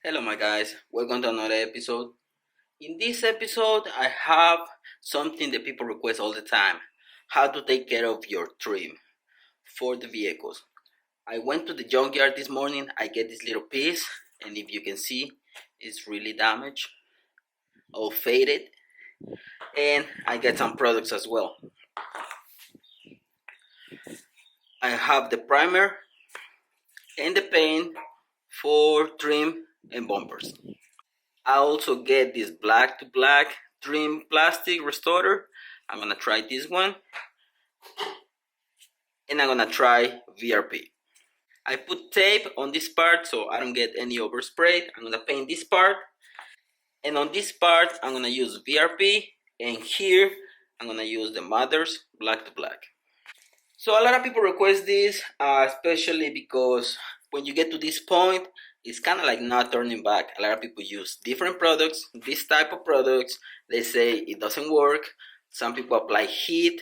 Hello my guys, welcome to another episode. In this episode, I have something that people request all the time. How to take care of your trim for the vehicles. I went to the junkyard this morning, I get this little piece, and if you can see, it's really damaged or faded. And I get some products as well. I have the primer and the paint for trim and bumpers. I also get this black to black trim plastic restorer. I'm gonna try this one, and I'm gonna try VRP. I put tape on this part so I don't get any overspray. I'm gonna paint this part, and on this part I'm gonna use VRP, and here I'm gonna use the mother's black to black. So a lot of people request this, especially because when you get to this point, it's kind of like not turning back. A lot of people use different products, this type of products. They say it doesn't work. Some people apply heat,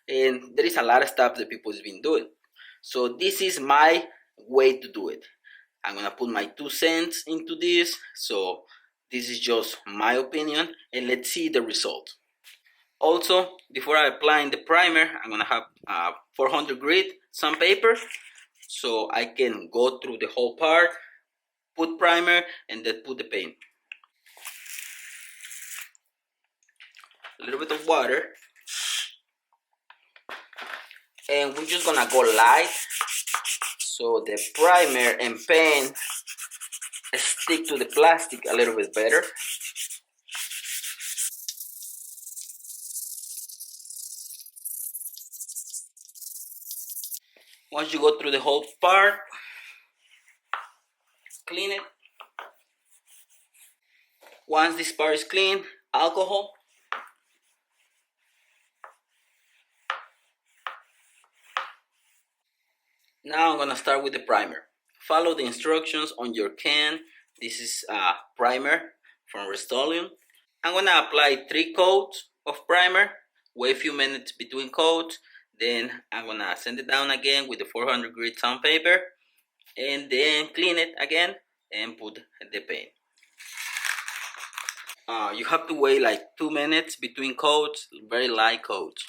and there is a lot of stuff that people have been doing. So this is my way to do it. I'm gonna put my 2 cents into this. So this is just my opinion, and let's see the result. Also, before I apply the primer, I'm gonna have 400 grit sandpaper, so I can go through the whole part, put primer, and then put the paint. A little bit of water, and we're just gonna go light, so the primer and paint stick to the plastic a little bit better. Once you go through the whole part, clean it. Once this part is clean, alcohol. Now I'm gonna start with the primer. Follow the instructions on your can. This is a primer from Oleum. I'm gonna apply 3 coats of primer, wait a few minutes between coats, then I'm gonna sand it down again with the 400 grit sandpaper, and then clean it again and put the paint. You have to wait like 2 minutes between coats, very light coats.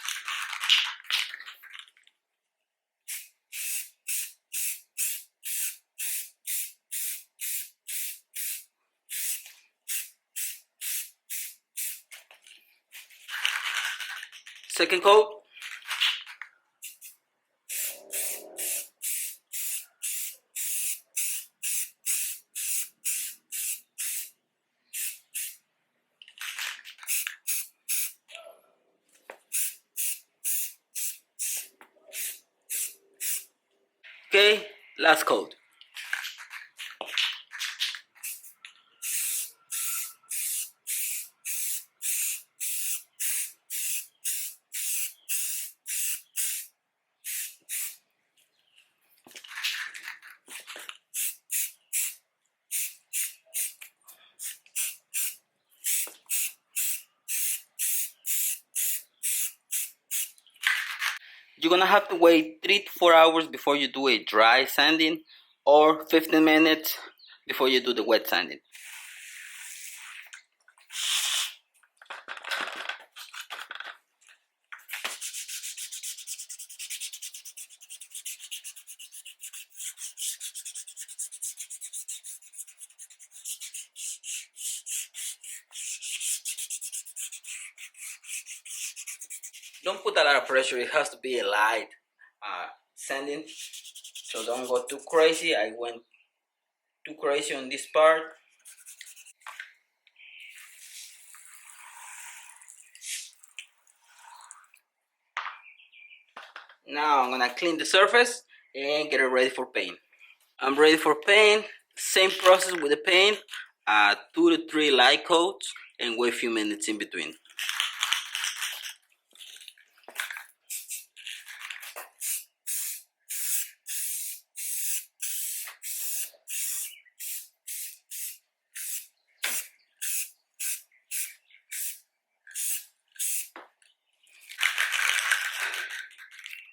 Second coat. Okay, last coat. You're gonna have to wait 3 to 4 hours before you do a dry sanding, or 15 minutes before you do the wet sanding. Don't put a lot of pressure, it has to be a light sanding, so don't go too crazy. I went too crazy on this part. Now I'm gonna clean the surface and get it ready for paint. I'm ready for paint. Same process with the paint, 2 to 3 light coats, and wait a few minutes in between.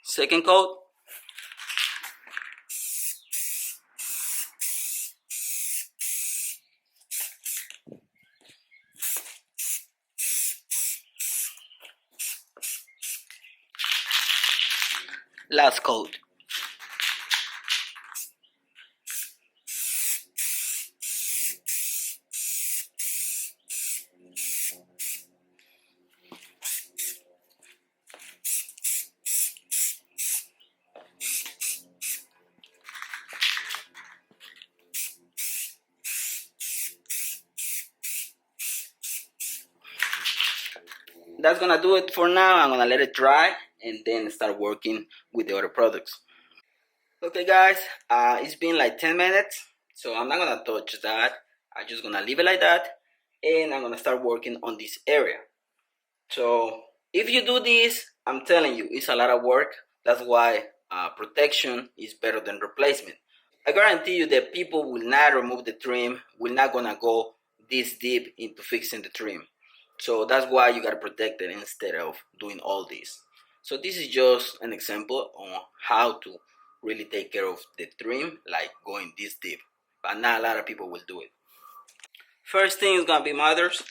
Second coat. Last coat. That's gonna do it for now. I'm gonna let it dry and then start working with the other products. Okay guys, it's been like 10 minutes, so I'm not gonna touch that. I'm just gonna leave it like that, and I'm gonna start working on this area. So if you do this, I'm telling you, it's a lot of work. That's why protection is better than replacement. I guarantee you that people will not remove the trim, will not gonna go this deep into fixing the trim. So that's why you gotta protect it instead of doing all this. So this is just an example on how to really take care of the trim, like going this deep. But not a lot of people will do it. First thing is gonna be mothers.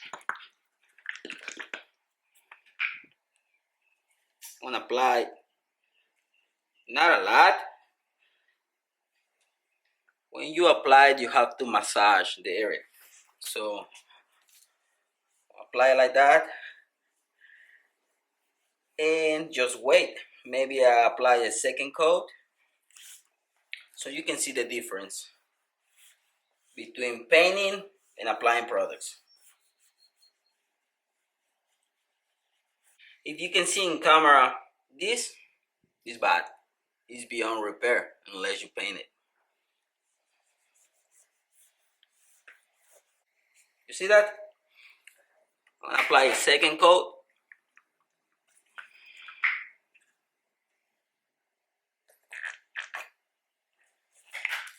I'm gonna apply not a lot. When you apply it, you have to massage the area. So apply it like that and just wait. Maybe I apply a second coat so you can see the difference between painting and applying products. If you can see in camera, this is bad. It's beyond repair unless you paint it. You see that? I'm gonna apply a second coat.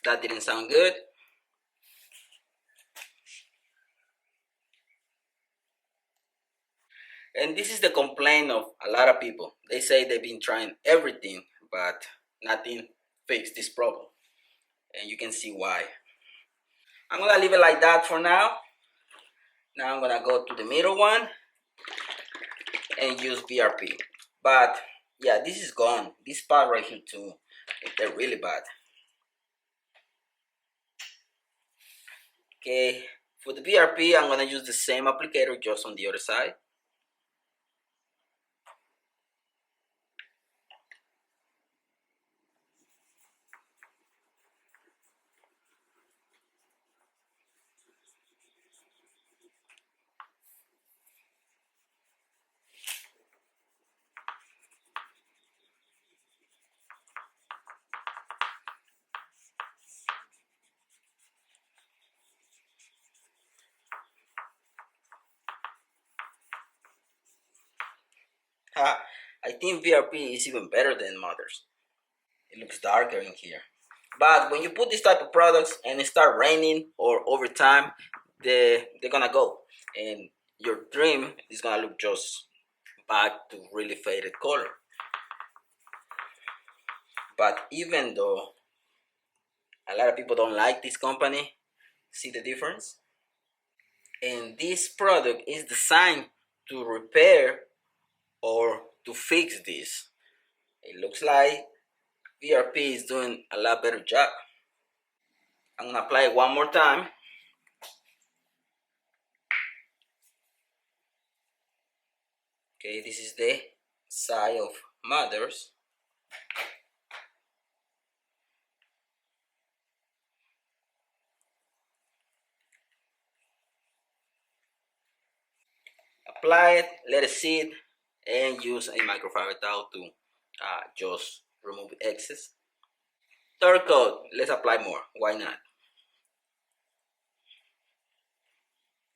That didn't sound good. And this is the complaint of a lot of people. They say they've been trying everything, but nothing fixed this problem. And you can see why. I'm gonna leave it like that for now. Now I'm gonna go to the middle one and use VRP. But yeah, this is gone. This part right here too, they're really bad. Okay, for the VRP, I'm gonna use the same applicator just on the other side. I think VRP is even better than Mothers. It looks darker in here. But when you put this type of products and it start raining or over time, they're gonna go. And your trim is gonna look just back to really faded color. But even though a lot of people don't like this company, see the difference? And this product is designed to repair or to fix this. It looks like VRP is doing a lot better job. I'm gonna apply it one more time. Okay, this is the side of Mothers. Apply it, let it sit, and use a microfiber towel to just remove excess. Third coat, let's apply more. Why not?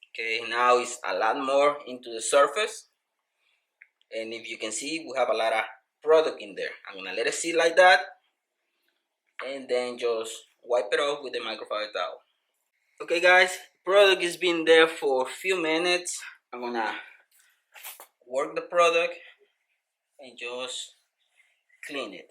Okay, now it's a lot more into the surface. And if you can see, we have a lot of product in there. I'm gonna let it sit like that. And then just wipe it off with the microfiber towel. Okay guys, product has been there for a few minutes. I'm gonna work the product and just clean it.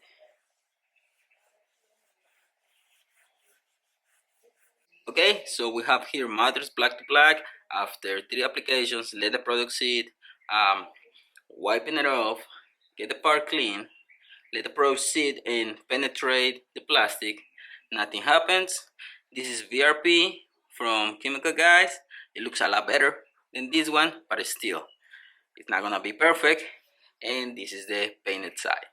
Okay, so we have here Mothers black to black. After 3 applications, let the product sit, wiping it off, get the part clean, let the product sit and penetrate the plastic. Nothing happens. This is VRP from Chemical Guys. It looks a lot better than this one, but still, it's not gonna be perfect. And this is the painted side.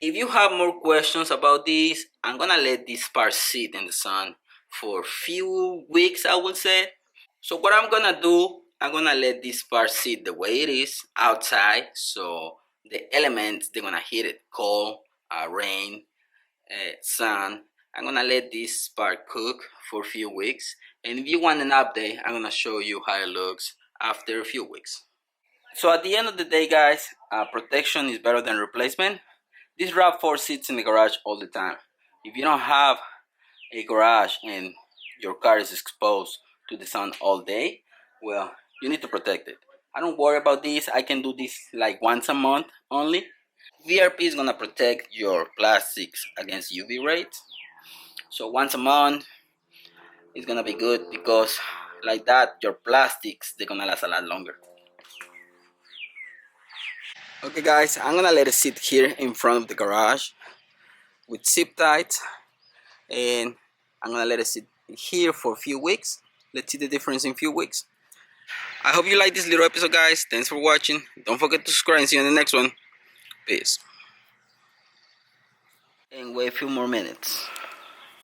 If you have more questions about this, I'm gonna let this part sit in the sun for a few weeks, I would say. So what I'm gonna do, I'm gonna let this part sit the way it is outside, so the elements, they're gonna hit it, cold, rain, sun. I'm gonna let this part cook for a few weeks, and if you want an update, I'm gonna show you how it looks after a few weeks. So at the end of the day, guys, protection is better than replacement. This RAV4 sits in the garage all the time. If you don't have a garage and your car is exposed to the sun all day, well, you need to protect it. I don't worry about this. I can do this like once a month only. VRP is gonna protect your plastics against UV rays. So once a month is gonna be good because like that your plastics, they're gonna last a lot longer. Okay guys, I'm gonna let it sit here in front of the garage with zip tight, and I'm gonna let it sit here for a few weeks. Let's see the difference in a few weeks. I hope you like this little episode, guys. Thanks for watching. Don't forget to subscribe and see you in the next one. Peace. And wait a few more minutes.